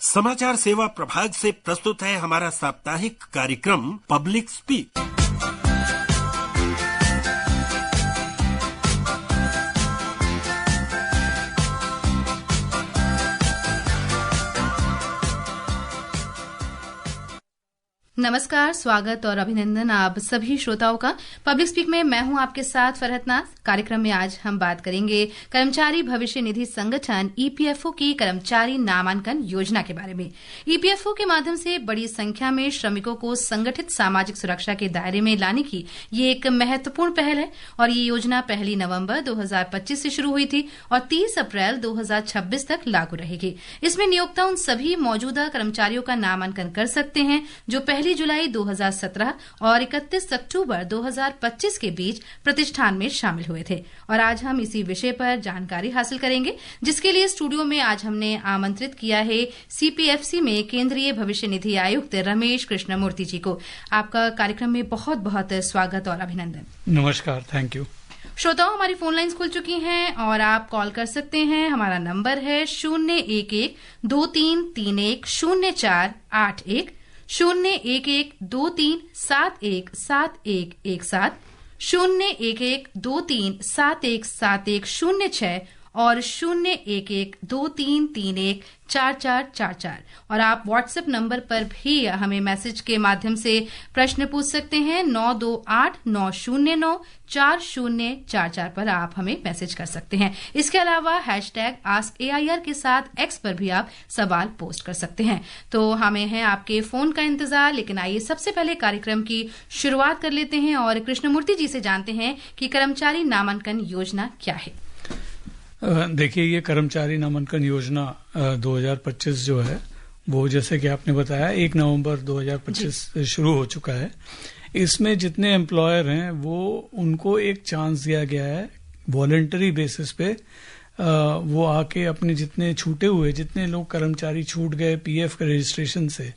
समाचार सेवा प्रभाग से प्रस्तुत है हमारा साप्ताहिक कार्यक्रम पब्लिक स्पीक। नमस्कार, स्वागत और अभिनंदन आप सभी श्रोताओं का। पब्लिक स्पीक में मैं हूं आपके साथ फरहत नाज। कार्यक्रम में आज हम बात करेंगे कर्मचारी भविष्य निधि संगठन ईपीएफओ की कर्मचारी नामांकन योजना के बारे में। ईपीएफओ के माध्यम से बड़ी संख्या में श्रमिकों को संगठित सामाजिक सुरक्षा के दायरे में लाने की ये एक महत्वपूर्ण पहल है और ये योजना 1 नवंबर 2025 से शुरू हुई थी और 30 अप्रैल 2026 तक लागू रहेगी। इसमें नियोक्ता उन सभी मौजूदा कर्मचारियों का नामांकन कर सकते हैं जो 1 जुलाई 2017 और 31 अक्टूबर 2025 के बीच प्रतिष्ठान में शामिल हुए थे और आज हम इसी विषय पर जानकारी हासिल करेंगे, जिसके लिए स्टूडियो में आज हमने आमंत्रित किया है सीपीएफसी में केंद्रीय भविष्य निधि आयुक्त रमेश कृष्णमूर्ति जी को। आपका कार्यक्रम में बहुत बहुत स्वागत और अभिनंदन। नमस्कार, थैंक यू। श्रोताओं, हमारी फोन लाइन्स खुल चुकी हैं और आप कॉल कर सकते हैं। हमारा नंबर है 011-2331-0481, 011-2371-7117, 011-2371-7106 और 011-2331-4444। और आप व्हाट्सएप नंबर पर भी हमें मैसेज के माध्यम से प्रश्न पूछ सकते हैं। 9289094044 पर आप हमें मैसेज कर सकते हैं। इसके अलावा #AskAIR के साथ एक्स पर भी आप सवाल पोस्ट कर सकते हैं। तो हमें है आपके फोन का इंतजार, लेकिन आइए सबसे पहले कार्यक्रम की शुरुआत कर लेते हैं और कृष्णमूर्ति जी से जानते हैं कि कर्मचारी नामांकन योजना क्या है। देखिए, ये कर्मचारी नामांकन योजना 2025 जो है वो, जैसे कि आपने बताया, 1 नवंबर 2025 से शुरू हो चुका है। इसमें जितने एम्प्लॉयर हैं वो उनको एक चांस दिया गया है वॉलंटरी बेसिस पे। वो आके अपने जितने छूटे हुए, जितने लोग कर्मचारी छूट गए पीएफ के रजिस्ट्रेशन से,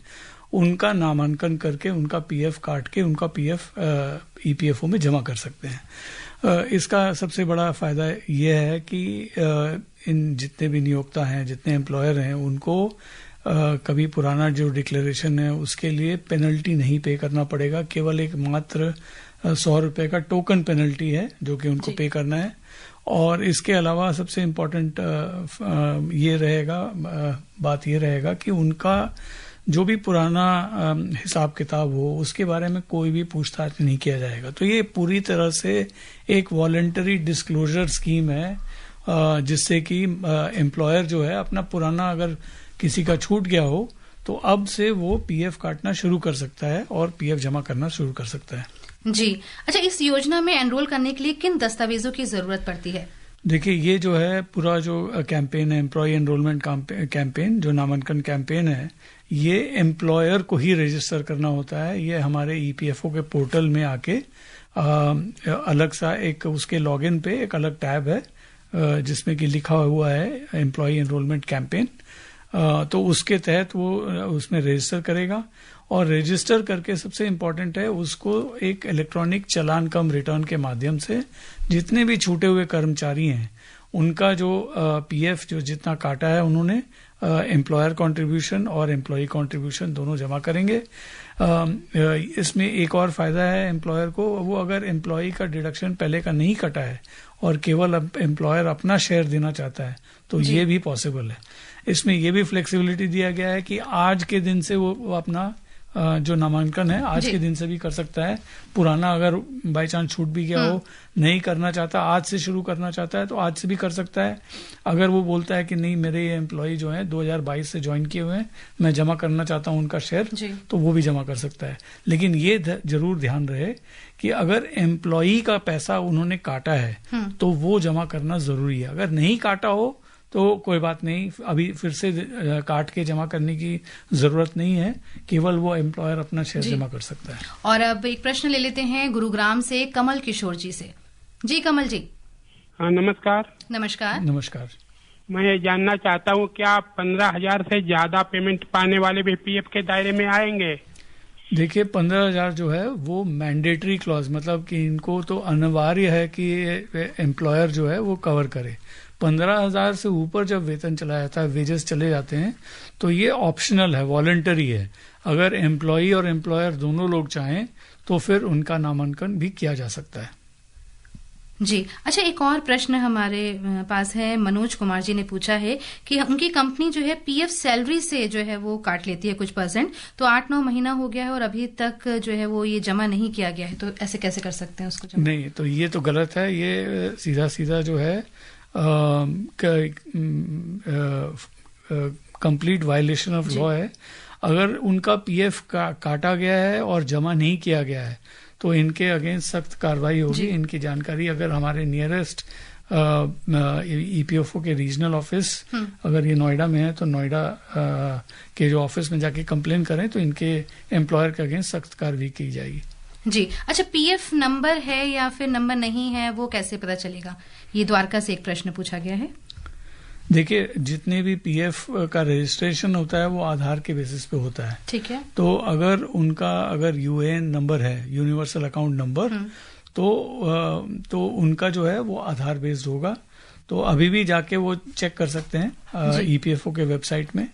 उनका नामांकन करके उनका पीएफ काट के उनका पीएफ ईपीएफओ में जमा कर सकते हैं। इसका सबसे बड़ा फायदा यह है कि इन जितने भी नियोक्ता हैं, जितने एम्प्लॉयर हैं, उनको कभी पुराना जो डिक्लेरेशन है उसके लिए पेनल्टी नहीं पे करना पड़ेगा। केवल एक मात्र 100 रुपए का टोकन पेनल्टी है जो कि उनको पे करना है। और इसके अलावा सबसे इम्पोर्टेंट बात ये रहेगा कि उनका जो भी पुराना हिसाब किताब हो उसके बारे में कोई भी पूछताछ नहीं किया जाएगा। तो ये पूरी तरह से एक वॉलंटरी डिस्क्लोजर स्कीम है, जिससे कि एम्प्लॉयर जो है अपना पुराना, अगर किसी का छूट गया हो तो अब से वो पीएफ काटना शुरू कर सकता है और पीएफ जमा करना शुरू कर सकता है। जी, अच्छा, इस योजना में एनरोल करने के लिए किन दस्तावेजों की जरूरत पड़ती है? देखिए, ये जो है पूरा जो कैंपेन है, एम्प्लॉय एनरोलमेंट कैंपेन, जो नामांकन कैंपेन है, ये एम्प्लॉयर को ही रजिस्टर करना होता है। ये हमारे ईपीएफओ के पोर्टल में आके अलग सा एक उसके लॉगिन पे एक अलग टैब है जिसमें कि लिखा हुआ है एम्प्लॉय एनरोलमेंट कैंपेन। तो उसके तहत वो उसमें रजिस्टर करेगा और रजिस्टर करके सबसे इम्पोर्टेंट है उसको एक इलेक्ट्रॉनिक चालान कम रिटर्न के माध्यम से जितने भी छूटे हुए कर्मचारी हैं उनका जो पीएफ जो जितना काटा है उन्होंने एम्प्लॉयर कंट्रीब्यूशन और एम्प्लॉई कंट्रीब्यूशन दोनों जमा करेंगे। इसमें एक और फायदा है एम्प्लॉयर को, वो अगर एम्प्लॉई का डिडक्शन पहले का नहीं कटा है और केवल एम्प्लॉयर अपना शेयर देना चाहता है तो ये भी पॉसिबल है। इसमें ये भी फ्लेक्सिबिलिटी दिया गया है कि आज के दिन से वो अपना जो नामांकन है आज के दिन से भी कर सकता है। पुराना अगर बाई चांस छूट भी गया हो, नहीं करना चाहता, आज से शुरू करना चाहता है तो आज से भी कर सकता है। अगर वो बोलता है कि नहीं, मेरे ये एम्प्लॉय जो है 2022 से ज्वाइन किए हुए हैं, मैं जमा करना चाहता हूं उनका शेयर, तो वो भी जमा कर सकता है। लेकिन ये जरूर ध्यान रहे कि अगर एम्प्लॉई का पैसा उन्होंने काटा है तो वो जमा करना जरूरी है। अगर नहीं काटा हो तो कोई बात नहीं, अभी फिर से काट के जमा करने की जरूरत नहीं है, केवल वो एम्प्लॉयर अपना शेयर जमा कर सकता है। और अब एक प्रश्न ले लेते हैं गुरुग्राम से कमल किशोर जी से। जी कमल जी। हाँ, नमस्कार। नमस्कार। नमस्कार। मैं ये जानना चाहता हूँ, क्या 15,000 से ज्यादा पेमेंट पाने वाले भी पीएफ के दायरे में आएंगे? देखिए, 15,000 जो है वो मैंडेटरी क्लॉज, मतलब कि इनको तो अनिवार्य है कि एम्प्लॉयर जो है वो कवर करे। 15,000 से ऊपर जब वेतन चला जाता है, वेजेस चले जाते हैं, तो ये ऑप्शनल है, वॉलंटरी है। अगर एम्प्लॉई और एम्प्लॉयर दोनों लोग चाहें तो फिर उनका नामांकन भी किया जा सकता है। जी, अच्छा, एक और प्रश्न हमारे पास है। मनोज कुमार जी ने पूछा है कि उनकी कंपनी जो है पीएफ सैलरी से जो है वो काट लेती है कुछ परसेंट, तो 8-9 महीना हो गया है और अभी तक जो है वो ये जमा नहीं किया गया है, तो ऐसे कैसे कर सकते हैं उसको जमा? नहीं, तो ये तो गलत है। ये सीधा सीधा जो है कंप्लीट वायलेशन ऑफ लॉ है। अगर उनका पीएफ काटा गया है और जमा नहीं किया गया है तो इनके अगेंस्ट सख्त कार्रवाई होगी। इनकी जानकारी अगर हमारे नियरेस्ट ईपीएफओ के रीजनल ऑफिस, अगर ये नोएडा में है तो नोएडा के जो ऑफिस में जाके कंप्लेन करें तो इनके एम्प्लॉयर के अगेंस्ट सख्त कार्रवाई की जाएगी। जी, अच्छा, पीएफ नंबर है या फिर नंबर नहीं है, वो कैसे पता चलेगा? ये द्वारका से एक प्रश्न पूछा गया है। देखिए, जितने भी पीएफ का रजिस्ट्रेशन होता है वो आधार के बेसिस पे होता है। ठीक है। तो अगर यूएएन नंबर है, यूनिवर्सल अकाउंट नंबर, तो उनका जो है वो आधार बेस्ड होगा। तो अभी भी जाके वो चेक कर सकते हैं ईपीएफओ के वेबसाइट में।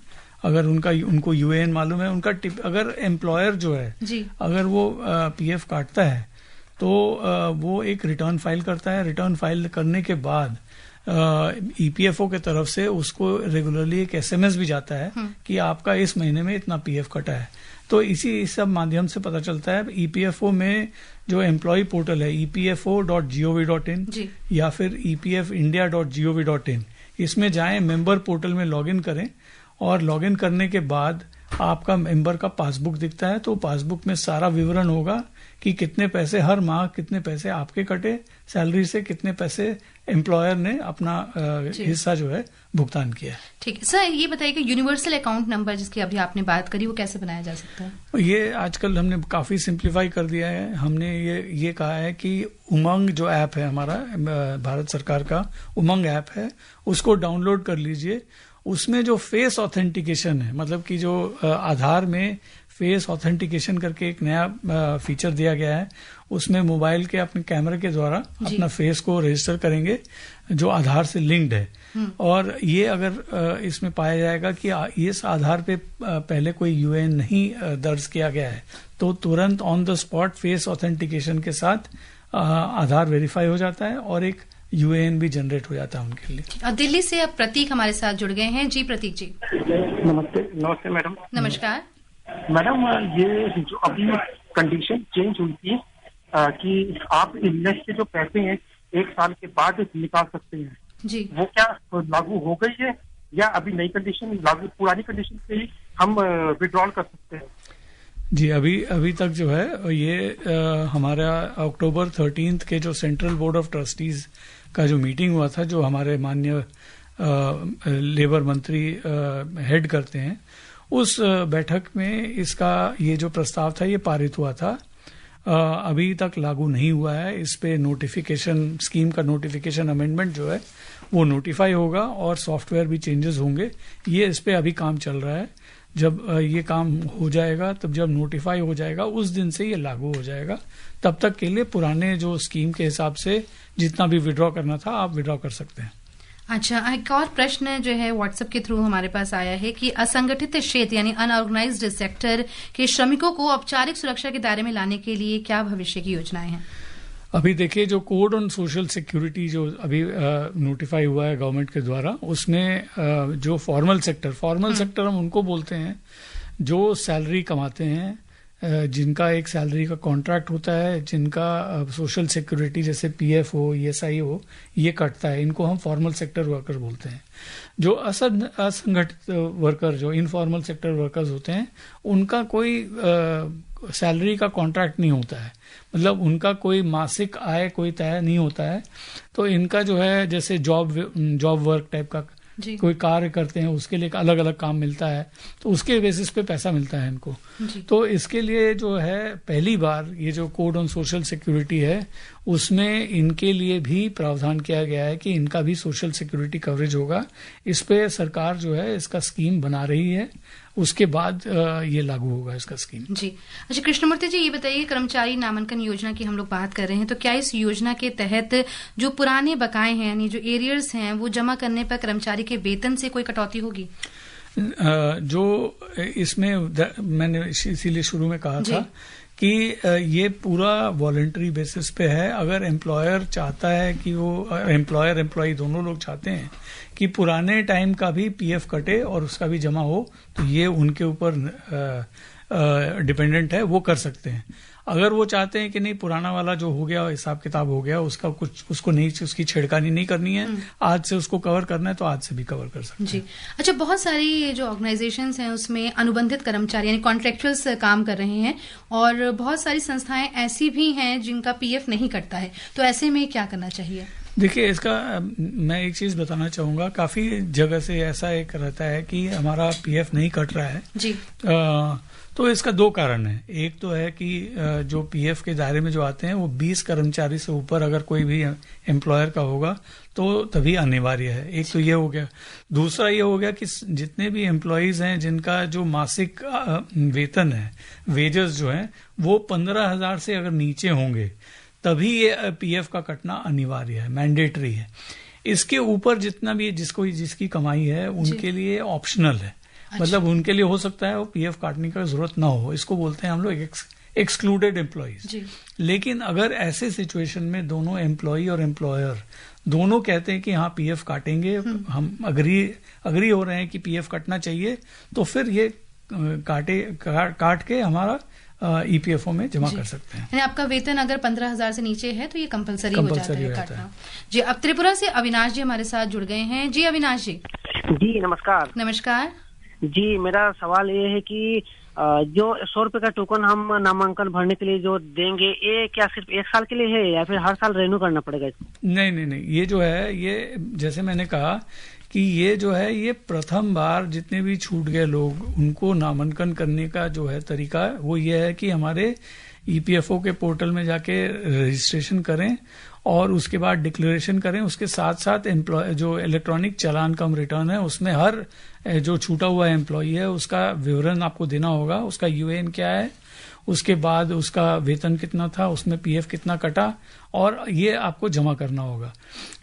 अगर उनको यूएएन मालूम है, अगर एम्प्लॉयर जो है अगर वो पीएफ काटता है तो वो एक रिटर्न फाइल करता है। रिटर्न फाइल करने के बाद ईपीएफओ के तरफ से उसको रेगुलरली एक एसएमएस भी जाता है कि आपका इस महीने में इतना पीएफ कटा है। तो इसी सब माध्यम से पता चलता है। ईपीएफओ में जो एम्प्लॉय पोर्टल है epfo.gov.in या फिर epfindia.gov.in, इसमें जाएं, मेंबर पोर्टल में लॉगिन करें और लॉगिन करने के बाद आपका मेंबर का पासबुक दिखता है। तो पासबुक में सारा विवरण होगा कि कितने पैसे हर माह, कितने पैसे आपके कटे सैलरी से, कितने पैसे एम्प्लॉयर ने अपना हिस्सा जो है भुगतान किया है। ठीक है सर, ये बताइए कि यूनिवर्सल अकाउंट नंबर जिसकी अभी आपने बात करी वो कैसे बनाया जा सकता है? ये आजकल हमने काफी सिंप्लीफाई कर दिया है। हमने ये कहा है कि उमंग जो ऐप है हमारा, भारत सरकार का उमंग ऐप है, उसको डाउनलोड कर लीजिए। उसमें जो फेस ऑथेंटिकेशन है, मतलब कि जो आधार में फेस ऑथेंटिकेशन करके एक नया फीचर दिया गया है, उसमें मोबाइल के अपने कैमरे के द्वारा अपना फेस को रजिस्टर करेंगे जो आधार से लिंक्ड है। और ये अगर इसमें पाया जाएगा कि इस आधार पे पहले कोई यूएएन नहीं दर्ज किया गया है तो तुरंत on the spot face authentication के साथ आधार वेरीफाई हो जाता है और एक यूएएन भी जनरेट हो जाता है उनके लिए। और दिल्ली से अब प्रतीक हमारे साथ जुड़ गए हैं। जी प्रतीक जी। नमस्ते मैडम। नमस्कार मैडम, ये जो अभी कंडीशन चेंज हुई थी कि आप इलनेस के जो पैसे हैं 1 साल के बाद निकाल सकते हैं जी, वो क्या लागू हो गई है या अभी नई कंडीशन लागू, पुरानी कंडीशन से ही हम विड्रॉल कर सकते हैं? जी, अभी तक जो है ये हमारा अक्टूबर 13 के जो सेंट्रल बोर्ड ऑफ ट्रस्टीज का जो मीटिंग हुआ था, जो हमारे माननीय लेबर मंत्री हेड करते हैं, उस बैठक में इसका ये जो प्रस्ताव था ये पारित हुआ था। अभी तक लागू नहीं हुआ है। इस पे नोटिफिकेशन, स्कीम का नोटिफिकेशन अमेंडमेंट जो है वो नोटिफाई होगा और सॉफ्टवेयर भी चेंजेस होंगे। ये इस पे अभी काम चल रहा है। जब ये काम हो जाएगा, तब जब नोटिफाई हो जाएगा उस दिन से ये लागू हो जाएगा। तब तक के लिए पुराने जो स्कीम के हिसाब से जितना भी विड्रॉ करना था आप विड्रॉ कर सकते हैं। अच्छा, एक और प्रश्न जो है व्हाट्सएप के थ्रू हमारे पास आया है कि असंगठित क्षेत्र यानी अनऑर्गेनाइज्ड सेक्टर के श्रमिकों को औपचारिक सुरक्षा के दायरे में लाने के लिए क्या भविष्य की योजनाएं हैं? अभी देखिए, जो कोड ऑन सोशल सिक्योरिटी जो अभी नोटिफाई हुआ है गवर्नमेंट के द्वारा, उसमें जो फॉर्मल सेक्टर हम उनको बोलते हैं जो सैलरी कमाते हैं, जिनका एक सैलरी का कॉन्ट्रैक्ट होता है, जिनका सोशल सिक्योरिटी जैसे पीएफ हो, ईएसआई हो, ये कटता है, इनको हम फॉर्मल सेक्टर वर्कर बोलते हैं। जो असंगठित वर्कर, जो इनफॉर्मल सेक्टर वर्कर्स होते हैं, उनका कोई सैलरी का कॉन्ट्रैक्ट नहीं होता है, मतलब उनका कोई मासिक आय कोई तय नहीं होता है। तो इनका जो है जैसे जॉब वर्क टाइप का कोई कार्य करते हैं, उसके लिए अलग अलग काम मिलता है, तो उसके बेसिस पे पैसा मिलता है इनको। तो इसके लिए जो है पहली बार ये जो कोड ऑन सोशल सिक्योरिटी है उसमें इनके लिए भी प्रावधान किया गया है कि इनका भी सोशल सिक्योरिटी कवरेज होगा। इस पे सरकार जो है इसका स्कीम बना रही है, उसके बाद ये लागू होगा इसका स्कीम। जी अच्छा, कृष्णमूर्ति जी ये बताइए, कर्मचारी नामांकन योजना की हम लोग बात कर रहे हैं, तो क्या इस योजना के तहत जो पुराने बकाए हैं यानी जो एरियर्स हैं वो जमा करने पर कर्मचारी के वेतन से कोई कटौती होगी? जो इसमें मैंने इसीलिए शुरू में कहा था कि ये पूरा वॉलंटरी बेसिस पे है। अगर एम्प्लॉयर चाहता है कि वो एम्प्लॉयर एम्प्लॉई दोनों लोग चाहते हैं कि पुराने टाइम का भी पीएफ कटे और उसका भी जमा हो, तो ये उनके ऊपर डिपेंडेंट है, वो कर सकते हैं। अगर वो चाहते हैं कि नहीं पुराना वाला जो हो गया हिसाब किताब हो गया, उसका कुछ उसको नहीं, उसकी छेड़खानी नहीं करनी है, आज से उसको कवर करना है तो आज से भी कवर कर सकते हैं। जी अच्छा, बहुत सारी जो ऑर्गेनाइजेशंस हैं उसमें अनुबंधित कर्मचारी यानी कॉन्ट्रेक्चुअल्स काम कर रहे हैं और बहुत सारी संस्थाएं ऐसी भी हैं जिनका पीएफ नहीं कटता है, तो ऐसे में क्या करना चाहिए? देखिए, इसका मैं एक चीज बताना चाहूंगा, काफी जगह से ऐसा एक रहता है कि हमारा पीएफ नहीं कट रहा है जी। तो इसका दो कारण है। एक तो है कि जो पीएफ के दायरे में जो आते हैं वो 20 कर्मचारी से ऊपर अगर कोई भी एम्प्लॉयर का होगा तो तभी अनिवार्य है। एक तो ये हो गया। दूसरा ये हो गया कि जितने भी एम्प्लॉयज हैं जिनका जो मासिक वेतन है, वेजेस जो है वो 15,000 से अगर नीचे होंगे तभी ये पीएफ का कटना अनिवार्य है, मैंडेटरी है। इसके ऊपर जितना भी जिसकी कमाई है उनके लिए ऑप्शनल है। अच्छा। मतलब उनके लिए हो सकता है वो पीएफ काटने का जरूरत ना हो, इसको बोलते हैं हम लोग एक्सक्लूडेड एम्प्लॉयज। लेकिन अगर ऐसे सिचुएशन में दोनों एम्प्लॉय और एम्प्लॉयर दोनों कहते हैं कि हाँ पीएफ काटेंगे, हम अग्री हो रहे हैं कि पीएफ कटना चाहिए, तो फिर ये काट के हमारा ईपीएफओ में जमा कर सकते हैं। यानी आपका वेतन अगर 15,000 से नीचे है तो ये कंपलसरी हो जाता है काटना। जी, अब त्रिपुरा से अविनाश जी हमारे साथ जुड़ गए हैं। जी अविनाश जी। जी नमस्कार। नमस्कार जी, मेरा सवाल ये है कि जो 100 रुपए का टोकन हम नामांकन भरने के लिए जो देंगे, ये क्या सिर्फ 1 साल के लिए है या फिर हर साल रेन्यू करना पड़ेगा? नहीं, ये जो है, ये जैसे मैंने कहा कि ये जो है ये प्रथम बार जितने भी छूट गए लोग उनको नामांकन करने का जो है तरीका वो ये है कि हमारे ईपीएफओ के पोर्टल में जाके रजिस्ट्रेशन करें और उसके बाद डिक्लेरेशन करें। उसके साथ साथ एम्प्लॉय जो इलेक्ट्रॉनिक चालान कम रिटर्न है उसमें हर जो छूटा हुआ एम्प्लॉई है उसका विवरण आपको देना होगा, उसका यूएएन क्या है, उसके बाद उसका वेतन कितना था, उसमें पीएफ कितना कटा, और ये आपको जमा करना होगा।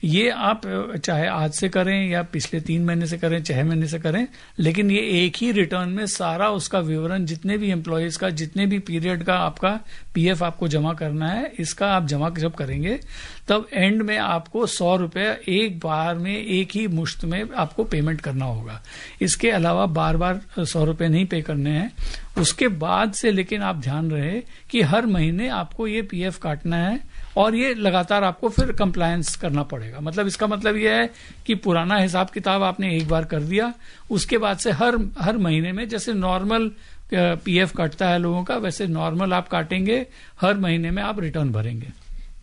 ये आप चाहे आज से करें या पिछले 3 महीने से करें, 6 महीने से करें, लेकिन ये एक ही रिटर्न में सारा उसका विवरण जितने भी एम्प्लॉयज का जितने भी पीरियड का आपका पीएफ आपको जमा करना है, इसका आप जमा जब करेंगे तब एंड में आपको 100 रुपये एक बार में एक ही मुश्त में आपको पेमेंट करना होगा। इसके अलावा बार बार 100 रुपये नहीं पे करने हैं। उसके बाद से लेकिन आप ध्यान रहे कि हर महीने आपको ये पीएफ काटना है और ये लगातार आपको फिर कंप्लायंस करना पड़ेगा। मतलब इसका मतलब ये है कि पुराना हिसाब किताब आपने एक बार कर दिया, उसके बाद से हर महीने में जैसे नॉर्मल पीएफ कटता है लोगों का, वैसे नॉर्मल आप काटेंगे, हर महीने में आप रिटर्न भरेंगे।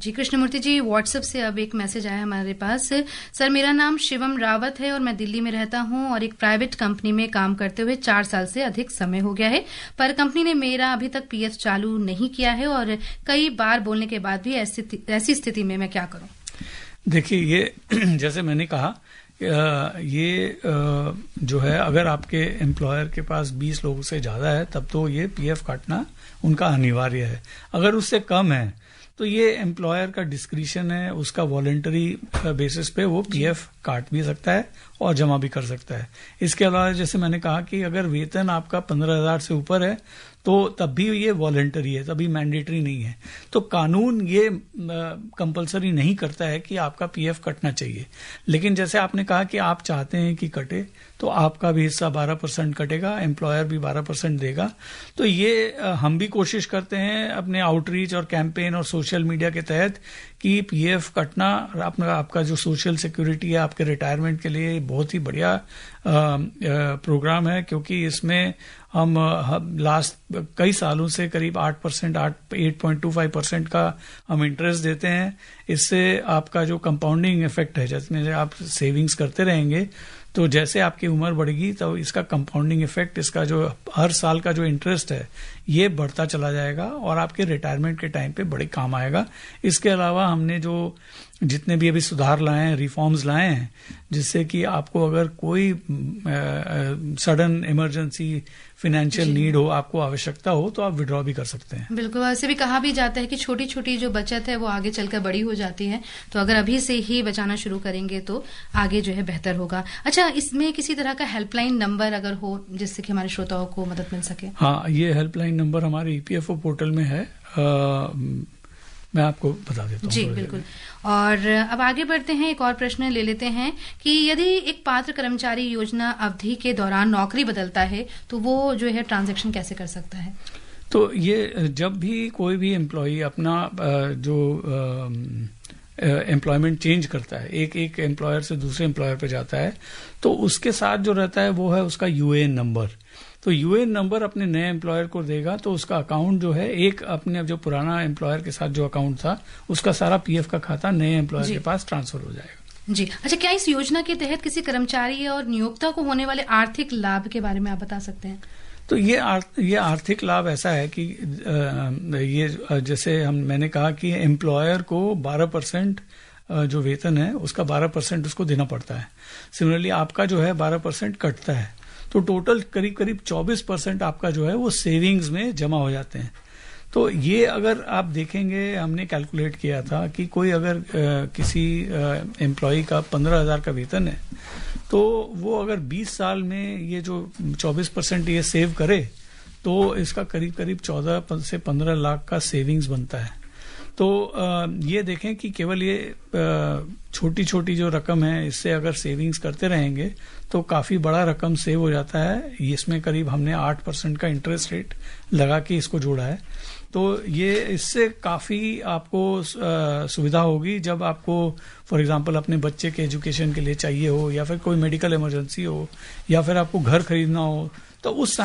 जी कृष्णमूर्ति जी, व्हाट्सएप से अब एक मैसेज आया हमारे पास। सर, मेरा नाम शिवम रावत है और मैं दिल्ली में रहता हूं और एक प्राइवेट कंपनी में काम करते हुए 4 साल से अधिक समय हो गया है, पर कंपनी ने मेरा अभी तक पीएफ चालू नहीं किया है और कई बार बोलने के बाद भी ऐसी स्थिति में मैं क्या करूं? देखिए, ये जैसे मैंने कहा, ये जो है अगर आपके एम्प्लॉयर के पास 20 लोगों से ज्यादा है तब तो ये पीएफ काटना उनका अनिवार्य है। अगर उससे कम है तो ये एम्प्लॉयर का डिस्क्रिशन है, उसका वॉलंटरी बेसिस पे वो पीएफ काट भी सकता है और जमा भी कर सकता है। इसके अलावा जैसे मैंने कहा कि अगर वेतन आपका 15,000 से ऊपर है तो तब भी ये वॉलंटरी है, तभी मैंडेटरी नहीं है। तो कानून ये कंपलसरी नहीं करता है कि आपका पीएफ कटना चाहिए, लेकिन जैसे आपने कहा कि आप चाहते हैं कि कटे तो आपका भी हिस्सा 12% कटेगा, एम्प्लॉयर भी 12% देगा। तो ये हम भी कोशिश करते हैं अपने आउटरीच और कैंपेन और सोशल मीडिया के तहत कि पीएफ कटना आपका जो सोशल सिक्योरिटी है आपके रिटायरमेंट के लिए बहुत ही बढ़िया प्रोग्राम है, क्योंकि इसमें हम लास्ट कई सालों से करीब 8.25% का हम इंटरेस्ट देते हैं। इससे आपका जो कंपाउंडिंग इफेक्ट है, जिसमें आप सेविंग्स करते रहेंगे तो जैसे आपकी उम्र बढ़ेगी तो इसका कंपाउंडिंग इफेक्ट, इसका जो हर साल का जो इंटरेस्ट है ये बढ़ता चला जाएगा और आपके रिटायरमेंट के टाइम पे बड़े काम आएगा। इसके अलावा हमने जो जितने भी अभी सुधार लाए हैं, रिफॉर्म्स लाए हैं, जिससे कि आपको अगर कोई सडन इमरजेंसी फाइनेंशियल नीड हो, आपको आवश्यकता हो, तो आप विड्रॉ भी कर सकते हैं। बिल्कुल, ऐसे भी कहा भी जाता है कि छोटी छोटी जो बचत है वो आगे चलकर बड़ी हो जाती है, तो अगर अभी से ही बचाना शुरू करेंगे तो आगे जो है बेहतर होगा। अच्छा, इसमें किसी तरह का हेल्पलाइन नंबर अगर हो जिससे कि हमारे श्रोताओं को मदद मिल सके? हाँ, ये हेल्पलाइन नंबर हमारे ईपीएफओ पोर्टल में है, मैं आपको बता देता हूँ। जी बिल्कुल। और अब आगे बढ़ते हैं, एक और प्रश्न ले लेते हैं कि यदि एक पात्र कर्मचारी योजना अवधि के दौरान नौकरी बदलता है तो वो जो है ट्रांजैक्शन कैसे कर सकता है? तो ये जब भी कोई भी एम्प्लॉई अपना जो एम्प्लॉयमेंट चेंज करता है, एक एम्प्लॉयर से दूसरे एम्प्लॉयर पे जाता है, तो उसके साथ जो रहता है वो है उसका यूएएन नंबर। तो यूएएन नंबर अपने नए एम्प्लॉयर को देगा तो उसका अकाउंट जो है, एक अपने जो पुराना एम्प्लॉयर के साथ जो अकाउंट था उसका सारा पीएफ का खाता नए एम्प्लॉयर के पास ट्रांसफर हो जाएगा। जी अच्छा, क्या इस योजना के तहत किसी कर्मचारी और नियोक्ता को होने वाले आर्थिक लाभ के बारे में आप बता सकते हैं? तो ये आर्थिक लाभ ऐसा है कि ये जैसे मैंने कहा कि एम्प्लॉयर को 12% जो वेतन है उसका 12% उसको देना पड़ता है। सिमिलरली आपका जो है 12% कटता है, तो टोटल करीब 24% आपका जो है वो सेविंग्स में जमा हो जाते हैं। तो ये अगर आप देखेंगे, हमने कैलकुलेट किया था कि कोई अगर किसी एम्प्लॉय का 15,000 का वेतन है तो वो अगर 20 साल में ये जो 24% ये सेव करे तो इसका करीब 14 से 15 लाख का सेविंग्स बनता है। तो ये देखें कि केवल ये छोटी छोटी जो रकम है इससे अगर सेविंग्स करते रहेंगे तो काफी बड़ा रकम सेव हो जाता है। इसमें करीब हमने 8% का इंटरेस्ट रेट लगा के इसको जोड़ा है। तो ये इससे काफी आपको सुविधा होगी जब आपको फॉर एग्जांपल अपने बच्चे के एजुकेशन के लिए चाहिए हो, या फिर कोई मेडिकल इमरजेंसी हो, या फिर आपको घर खरीदना हो, तो उस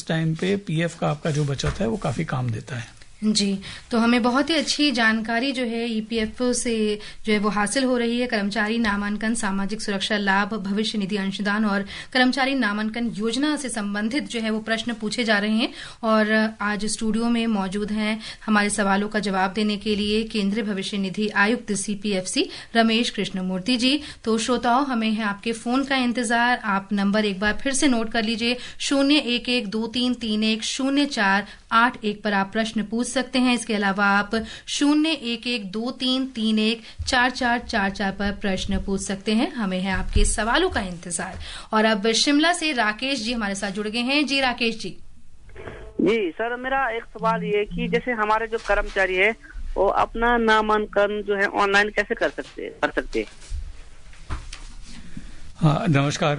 टाइम पे पीएफ का आपका जो बचत है वो काफी काम देता है। जी, तो हमें बहुत ही अच्छी जानकारी जो है ईपीएफओ से जो है वो हासिल हो रही है। कर्मचारी नामांकन, सामाजिक सुरक्षा लाभ, भविष्य निधि अंशदान और कर्मचारी नामांकन योजना से संबंधित जो है वो प्रश्न पूछे जा रहे हैं। और आज स्टूडियो में मौजूद हैं हमारे सवालों का जवाब देने के लिए केंद्रीय भविष्य निधि आयुक्त सीपीएफसी रमेश कृष्णमूर्ति जी। तो श्रोताओं, हमें है आपके फोन का इंतजार। आप नंबर एक बार फिर से नोट कर लीजिए, 01123310481 पर आप प्रश्न पूछ सकते हैं। इसके अलावा आप 01123314444 पर प्रश्न पूछ सकते हैं। हमें है आपके सवालों का इंतजार। और अब शिमला से राकेश जी हमारे साथ जुड़ गए हैं। जी राकेश जी। जी सर, मेरा एक सवाल ये कि जैसे हमारे जो कर्मचारी है वो अपना नामांकन जो है ऑनलाइन कैसे कर सकते हैं? हाँ, नमस्कार।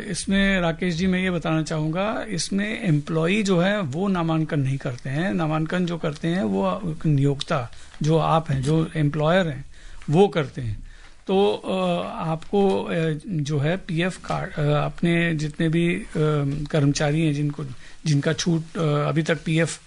इसमें राकेश जी मैं ये बताना चाहूंगा, इसमें एम्प्लॉई जो है वो नामांकन नहीं करते हैं। नामांकन जो करते हैं वो नियोक्ता, जो आप हैं, जो एम्प्लॉयर हैं, वो करते हैं। तो आपको जो है पीएफ कार्ड, अपने जितने भी कर्मचारी हैं जिनका छूट अभी तक पीएफ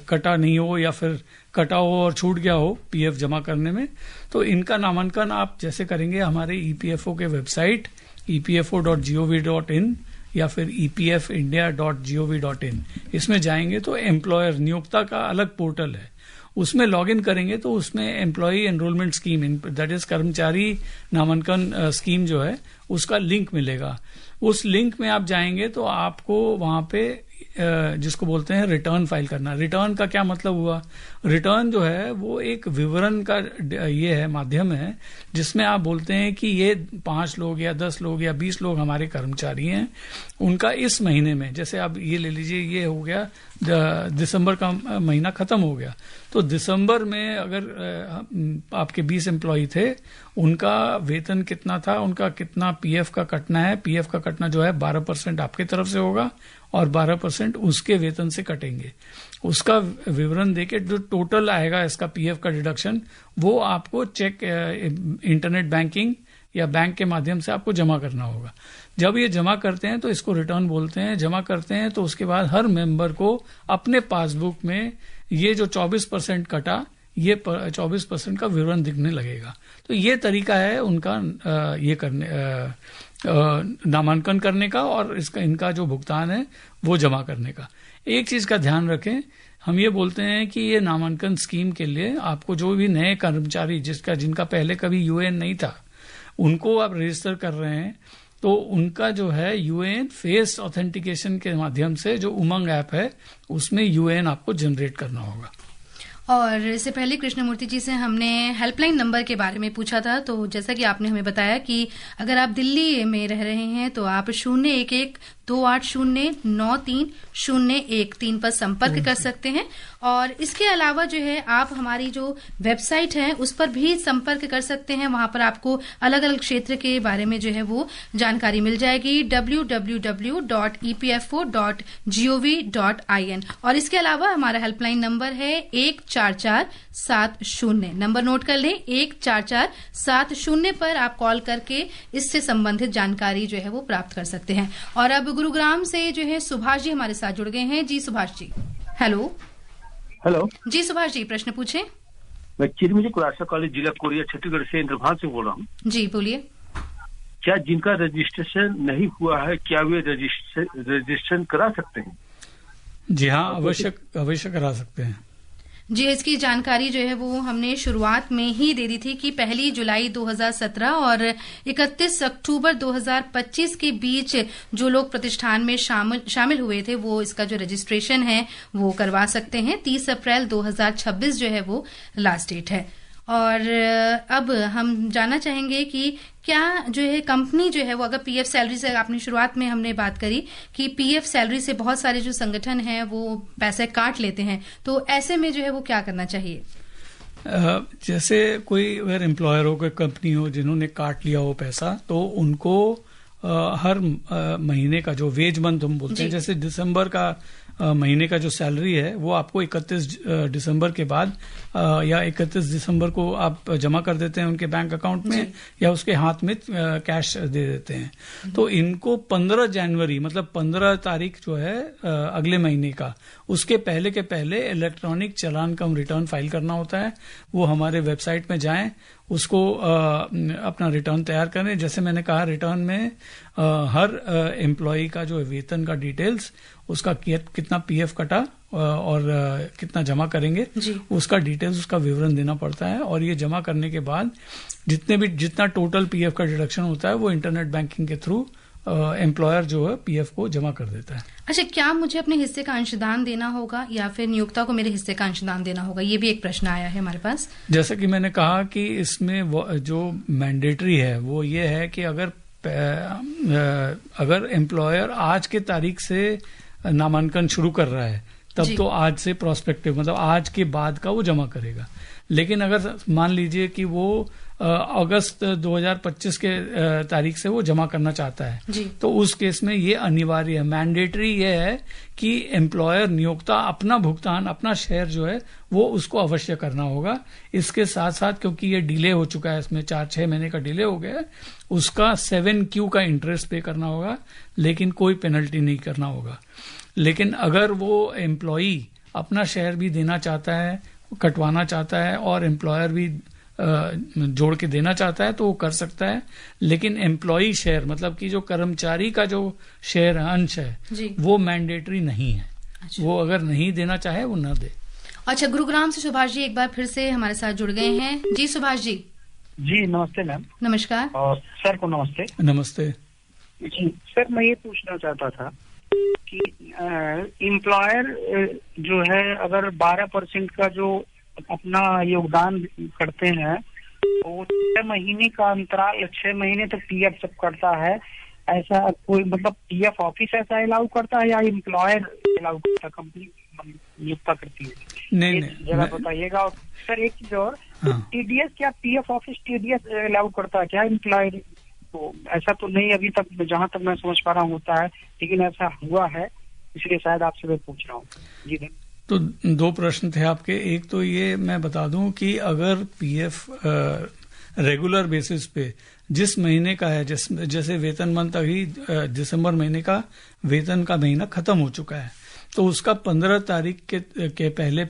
कटा नहीं हो या फिर कटा हो और छूट गया हो पीएफ जमा करने में, तो इनका नामांकन आप जैसे करेंगे हमारे ईपीएफओ के वेबसाइट epfo.gov.in या फिर epfindia.gov.in, इसमें जाएंगे तो एम्प्लॉयर नियोक्ता का अलग पोर्टल है, उसमें लॉगिन करेंगे तो उसमें employee enrolment scheme, that is कर्मचारी नामांकन स्कीम जो है उसका लिंक मिलेगा। उस लिंक में आप जाएंगे तो आपको वहां पे जिसको बोलते हैं रिटर्न फाइल करना। रिटर्न का क्या मतलब हुआ? रिटर्न जो है वो एक विवरण का ये है, माध्यम है, जिसमें आप बोलते हैं कि ये 5 लोग या 10 लोग या 20 लोग हमारे कर्मचारी हैं, उनका इस महीने में, जैसे आप ये ले लीजिए, ये हो गया दिसंबर का महीना खत्म हो गया, तो दिसंबर में अगर आपके 20 एम्प्लॉय थे, उनका वेतन कितना था, उनका कितना पीएफ का कटना है। पीएफ का कटना जो है 12% आपके तरफ से होगा और 12% उसके वेतन से कटेंगे। उसका विवरण देके जो टोटल आएगा इसका पीएफ का डिडक्शन, वो आपको चेक इंटरनेट बैंकिंग या बैंक के माध्यम से आपको जमा करना होगा। जब ये जमा करते हैं तो इसको रिटर्न बोलते हैं। जमा करते हैं तो उसके बाद हर मेंबर को अपने पासबुक में ये जो 24% कटा, ये 24% का विवरण दिखने लगेगा। तो ये तरीका है उनका ये करने नामांकन करने का और इनका जो भुगतान है वो जमा करने का। एक चीज का ध्यान रखें, हम ये बोलते हैं कि ये नामांकन स्कीम के लिए आपको जो भी नए कर्मचारी जिनका पहले कभी यूएएन नहीं था उनको आप रजिस्टर कर रहे हैं, तो उनका जो है यूएएन फेस ऑथेंटिकेशन के माध्यम से जो उमंग ऐप है उसमें यूएएन आपको जनरेट करना होगा। और इससे पहले कृष्णमूर्ति जी से हमने हेल्पलाइन नंबर के बारे में पूछा था, तो जैसा कि आपने हमें बताया कि अगर आप दिल्ली में रह रहे हैं तो आप 011-280-93-013 पर संपर्क कर सकते हैं। और इसके अलावा जो है आप हमारी जो वेबसाइट है उस पर भी संपर्क कर सकते हैं। वहां पर आपको अलग अलग क्षेत्र के बारे में जो है वो जानकारी मिल जाएगी, www.epfo.gov.in। और इसके अलावा हमारा हेल्पलाइन नंबर है 14470। नंबर नोट कर लें, 14470 पर आप कॉल करके इससे संबंधित जानकारी जो है वो प्राप्त कर सकते हैं। और अब गुरुग्राम से जो है सुभाष जी हमारे साथ जुड़ गए हैं। जी सुभाष जी, हेलो। हेलो जी सुभाष जी, प्रश्न पूछें। मैं चिरमिरी कुरासा कॉलेज, जिला कोरिया, छत्तीसगढ़ से इंद्रभान से बोल रहा हूँ। जी बोलिए। क्या जिनका रजिस्ट्रेशन नहीं हुआ है क्या वे रजिस्ट्रेशन करा सकते हैं? जी हाँ, अवश्य करा सकते हैं। जी, इसकी जानकारी जो है वो हमने शुरुआत में ही दे दी थी कि 1 जुलाई 2017 और 31 अक्टूबर 2025 के बीच जो लोग प्रतिष्ठान में शामिल हुए थे वो इसका जो रजिस्ट्रेशन है वो करवा सकते हैं। 30 अप्रैल 2026 जो है वो लास्ट डेट है। और अब हम जानना चाहेंगे कि क्या जो है कंपनी जो है वो अगर पीएफ सैलरी से, आपने शुरुआत में हमने बात करी कि पीएफ सैलरी से बहुत सारे जो संगठन हैं वो पैसे काट लेते हैं, तो ऐसे में जो है वो क्या करना चाहिए? जैसे कोई अगर एम्प्लॉयर हो, कोई कंपनी हो जिन्होंने काट लिया हो पैसा, तो उनको हर महीने का जो वेज मंथ हम बोलते हैं, जैसे दिसंबर का महीने का जो सैलरी है वो आपको 31 दिसंबर के बाद या 31 दिसंबर को आप जमा कर देते हैं उनके बैंक अकाउंट में या उसके हाथ में कैश दे देते हैं। तो इनको 15 जनवरी मतलब 15 तारीख जो है अगले महीने का, उसके पहले के पहले इलेक्ट्रॉनिक चालान कम रिटर्न फाइल करना होता है। वो हमारे वेबसाइट में जाएं, उसको अपना रिटर्न तैयार करें। जैसे मैंने कहा, रिटर्न में हर एम्प्लॉय का जो वेतन का डिटेल्स, उसका कितना पीएफ कटा और कितना जमा करेंगे उसका डिटेल्स, उसका विवरण देना पड़ता है। और ये जमा करने के बाद जितना टोटल पीएफ का डिडक्शन होता है वो इंटरनेट बैंकिंग के थ्रू एम्प्लॉयर जो है पीएफ को जमा कर देता है। अच्छा, क्या मुझे अपने हिस्से का अंशदान देना होगा या फिर नियोक्ता को मेरे हिस्से का अंशदान देना होगा? ये भी एक प्रश्न आया है हमारे पास। जैसा कि मैंने कहा कि इसमें जो मैंडेटरी है वो ये है कि अगर एम्प्लॉयर आज के तारीख से नामांकन शुरू कर रहा है तब तो आज से प्रोस्पेक्टिव मतलब आज के बाद का वो जमा करेगा। लेकिन अगर मान लीजिए कि वो अगस्त 2025 के तारीख से वो जमा करना चाहता है, तो उस केस में ये अनिवार्य है, मैंडेटरी ये है कि एम्प्लॉयर नियोक्ता अपना भुगतान, अपना शेयर जो है वो उसको अवश्य करना होगा। इसके साथ साथ क्योंकि ये डिले हो चुका है, इसमें 4-6 महीने का डिले हो गया है, उसका 7Q का इंटरेस्ट पे करना होगा, लेकिन कोई पेनल्टी नहीं करना होगा। लेकिन अगर वो एम्प्लॉई अपना शेयर भी देना चाहता है, कटवाना चाहता है और एम्प्लॉयर भी जोड़ के देना चाहता है तो वो कर सकता है। लेकिन एम्प्लॉई शेयर मतलब कि जो कर्मचारी का जो शेयर अंश है वो मैंडेटरी नहीं है। अच्छा। वो अगर नहीं देना चाहे वो न दे। अच्छा, गुरुग्राम से सुभाष जी एक बार फिर से हमारे साथ जुड़ गए हैं। जी सुभाष जी। जी नमस्ते मैम। नमस्कार। और सर को नमस्ते। नमस्ते जी सर, मैं ये पूछना चाहता था कि एम्प्लॉयर जो है अगर 12% का जो अपना योगदान करते हैं तो 6 महीने का अंतराल, 6 महीने तक पीएफ सब करता है, ऐसा कोई मतलब पीएफ ऑफिस ऐसा अलाउ करता है या एम्प्लॉयर अलाउ करता है, कंपनी नियुक्त करती है? नहीं जरा बताइएगा। और सर एक चीज और, टीडीएस क्या पीएफ ऑफिस टीडीएस अलाउ करता है क्या एम्प्लॉयर? तो ऐसा तो नहीं अभी तक, जहां तक मैं समझ पा रहा हूँ होता है, लेकिन ऐसा हुआ है, इसलिए शायद आपसे मैं पूछ रहा हूँ। जी तो 2 प्रश्न थे आपके। एक तो ये मैं बता दूं कि अगर पीएफ रेगुलर बेसिस पे जिस महीने का है, जैसे वेतन मंथ अभी दिसंबर महीने का वेतन का महीना खत्म हो चुका है, तो उसका 15 तारीख के पहले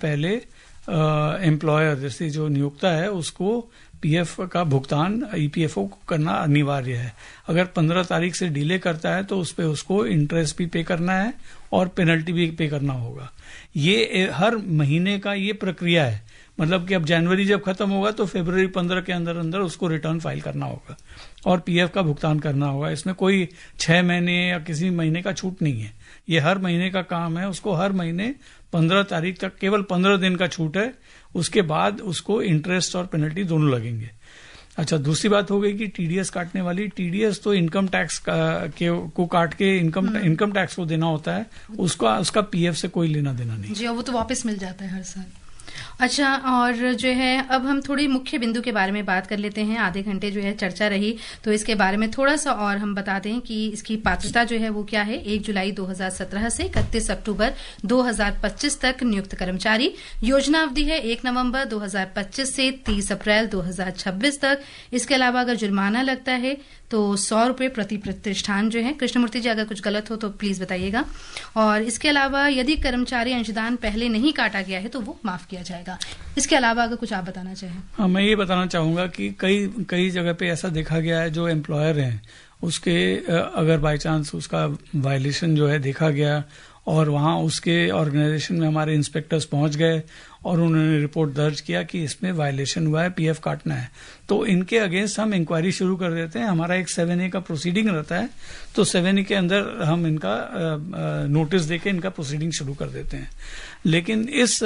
एम्प्लॉयर जैसे जो नियोक्ता है उसको पीएफ का भुगतान ईपीएफओ को करना अनिवार्य है। अगर 15 तारीख से डिले करता है तो उस पे उसको इंटरेस्ट भी पे करना है और पेनल्टी भी पे करना होगा। ये हर महीने का ये प्रक्रिया है, मतलब कि अब जनवरी जब खत्म होगा तो फरवरी 15 के अंदर अंदर उसको रिटर्न फाइल करना होगा और पीएफ का भुगतान करना होगा। इसमें कोई 6 महीने या किसी महीने का छूट नहीं है, ये हर महीने का काम है। उसको हर महीने 15 तारीख तक केवल 15 दिन का छूट है, उसके बाद उसको इंटरेस्ट और पेनल्टी दोनों लगेंगे। अच्छा, दूसरी बात हो गई कि टीडीएस काटने वाली। टीडीएस तो इनकम टैक्स को काट के इनकम टैक्स को देना होता है, उसका पीएफ से कोई लेना देना नहीं जी, वो तो वापस मिल जाता है हर साल। अच्छा, और जो है अब हम थोड़ी मुख्य बिंदु के बारे में बात कर लेते हैं। आधे घंटे जो है चर्चा रही, तो इसके बारे में थोड़ा सा और हम बता दें कि इसकी पात्रता जो है वो क्या है। 1 जुलाई 2017 से 31 अक्टूबर 2025 तक नियुक्त कर्मचारी। योजना अवधि है 1 नवंबर 2025 से 30 अप्रैल 2026 तक। इसके अलावा अगर जुर्माना लगता है तो 100 रुपए प्रति प्रतिष्ठान जो है। कृष्णमूर्ति जी, अगर कुछ गलत हो तो प्लीज बताइएगा। और इसके अलावा यदि कर्मचारी अंशदान पहले नहीं काटा गया है तो वो माफ किया जाएगा। इसके अलावा अगर कुछ आप बताना चाहें। हाँ, मैं ये बताना चाहूंगा कि कई जगह पे ऐसा देखा गया है, जो एम्प्लॉयर हैं उसके अगर बाय चांस उसका वायलेशन जो है देखा गया और वहां उसके ऑर्गेनाइजेशन में हमारे इंस्पेक्टर्स पहुंच गए और उन्होंने रिपोर्ट दर्ज किया कि इसमें वायलेशन हुआ है, पीएफ काटना है, तो इनके अगेंस्ट हम इंक्वायरी शुरू कर देते हैं। हमारा एक 7A का प्रोसीडिंग रहता है, तो 7A के अंदर हम इनका नोटिस देके इनका प्रोसीडिंग शुरू कर देते हैं। लेकिन इस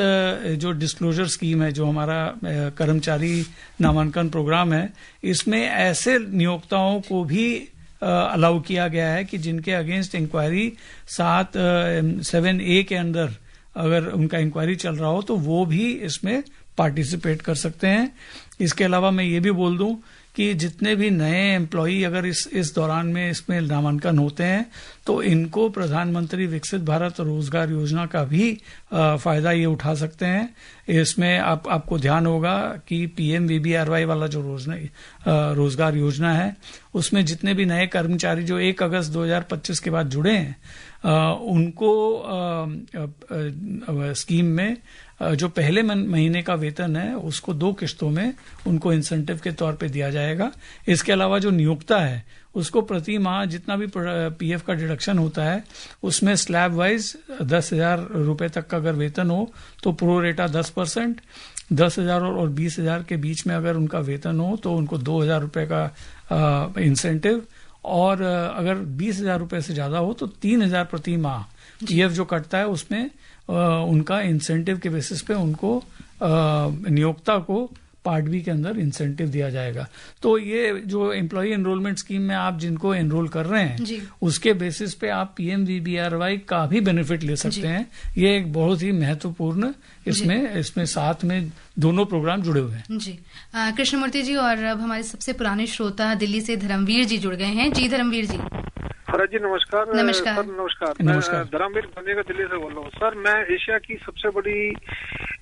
जो डिस्क्लोजर स्कीम है, जो हमारा कर्मचारी नामांकन प्रोग्राम है, इसमें ऐसे नियोक्ताओं को भी अलाउ किया गया है कि जिनके अगेंस्ट इंक्वायरी 7A के अंदर अगर उनका इंक्वायरी चल रहा हो तो वो भी इसमें पार्टिसिपेट कर सकते हैं। इसके अलावा मैं ये भी बोल दूं कि जितने भी नए एम्प्लॉई अगर इस दौरान में इसमें नामांकन होते हैं तो इनको प्रधानमंत्री विकसित भारत रोजगार योजना का भी फायदा ये उठा सकते हैं। इसमें आपको ध्यान होगा कि PMVBRY वाला जो रोजगार योजना है, उसमें जितने भी नए कर्मचारी जो 1 अगस्त 2025 के बाद जुड़े हैं, उनको स्कीम में जो पहले महीने का वेतन है उसको 2 किश्तों में उनको इंसेंटिव के तौर पे दिया जाएगा। इसके अलावा जो नियोक्ता है उसको प्रति माह जितना भी पीएफ का डिडक्शन होता है उसमें स्लैब वाइज 10,000 रुपए तक का अगर वेतन हो तो प्रो रेटा 10%, 10,000 और 20,000 के बीच में अगर उनका वेतन हो तो उनको 2,000 रुपए का इंसेंटिव, और अगर 20,000 रुपए से ज्यादा हो तो 3,000 प्रति माह पीएफ जो कटता है उसमें उनका इंसेंटिव के बेसिस पे उनको नियोक्ता को पार्ट बी के अंदर इंसेंटिव दिया जाएगा। तो ये जो एम्प्लॉय एनरोलमेंट स्कीम में आप जिनको एनरोल कर रहे हैं उसके बेसिस पे आप PMVBRY का भी बेनिफिट ले सकते हैं। ये एक बहुत ही महत्वपूर्ण इसमें साथ में दोनों प्रोग्राम जुड़े हुए हैं। जी कृष्णमूर्ति जी, और अब हमारे सबसे पुराने श्रोता दिल्ली से धर्मवीर जी जुड़ गए हैं। जी धर्मवीर जी। जी नमस्कार। नमस्कार सर नमस्कार। मैं धर्मवीर गांधीनगर दिल्ली से बोल रहा हूँ। सर मैं एशिया की सबसे बड़ी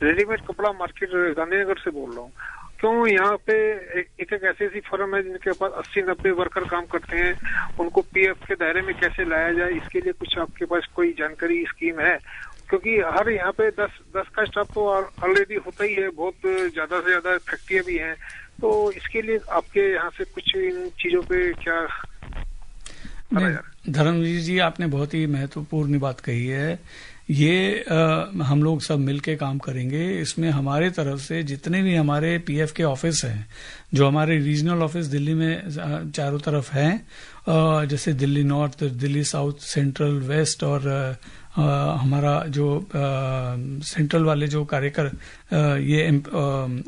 रेडीमेड कपड़ा मार्केट गांधीनगर से बोल रहा हूँ। क्यों यहाँ पे एक ऐसी फर्म है जिनके पास 80-90 वर्कर काम करते हैं, उनको पीएफ के दायरे में कैसे लाया जाए, इसके लिए कुछ आपके पास कोई जानकारी स्कीम है? क्योंकि हर यहाँ पे 10 का स्टाफ तो ऑलरेडी होता ही है, बहुत ज्यादा से ज्यादा फैक्ट्रियां भी हैं, तो इसके लिए आपके यहाँ से कुछ इन चीजों पे क्या? धर्मवीर जी, आपने बहुत ही महत्वपूर्ण बात कही है। ये हम लोग सब मिलके काम करेंगे। इसमें हमारे तरफ से जितने भी हमारे पीएफ के ऑफिस हैं, जो हमारे रीजनल ऑफिस दिल्ली में चारों तरफ हैं, जैसे Delhi north, Delhi south, central, west और हमारा जो सेंट्रल वाले जो ये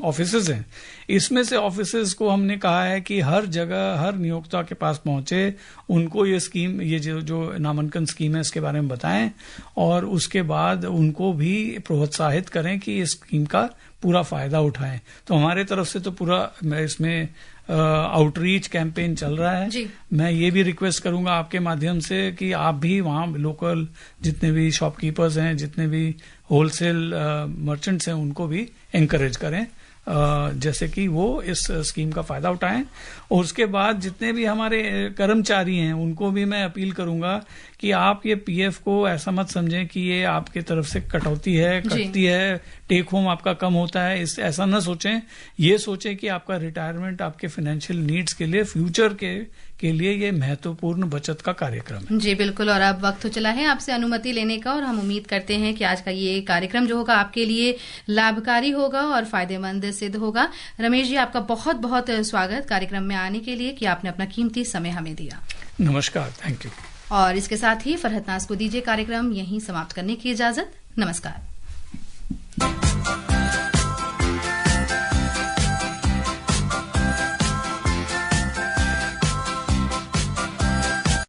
ऑफिसेज हैं, इसमें से ऑफिसेज को हमने कहा है कि हर जगह हर नियोक्ता के पास पहुंचे, उनको ये स्कीम, ये जो नामांकन स्कीम है इसके बारे में बताएं और उसके बाद उनको भी प्रोत्साहित करें कि इस स्कीम का पूरा फायदा उठाएं। तो हमारे तरफ से तो पूरा इसमें आउटरीच कैंपेन चल रहा है। मैं ये भी रिक्वेस्ट करूंगा आपके माध्यम से कि आप भी वहां लोकल जितने भी शॉपकीपर्स हैं, जितने भी होलसेल मर्चेंट्स हैं, उनको भी एनकरेज करें जैसे कि वो इस स्कीम का फायदा उठाएं। और उसके बाद जितने भी हमारे कर्मचारी हैं उनको भी मैं अपील करूंगा कि आप ये पीएफ को ऐसा मत समझें कि ये आपके तरफ से कटौती है, कटती है, टेक होम आपका कम होता है, ऐसा न सोचें। ये सोचें कि आपका रिटायरमेंट आपके फाइनेंशियल नीड्स के लिए, फ्यूचर के लिए ये महत्वपूर्ण बचत का कार्यक्रम है। जी बिल्कुल। और अब वक्त हो चला है आपसे अनुमति लेने का, और हम उम्मीद करते हैं कि आज का ये कार्यक्रम जो होगा आपके लिए लाभकारी होगा और फायदेमंद सिद्ध होगा। रमेश जी, आपका बहुत बहुत स्वागत कार्यक्रम में आने के लिए, कि आपने अपना कीमती समय हमें दिया। नमस्कार, थैंक यू। और इसके साथ ही फरहत नाज को दीजिए कार्यक्रम यहीं समाप्त करने की इजाजत। नमस्कार।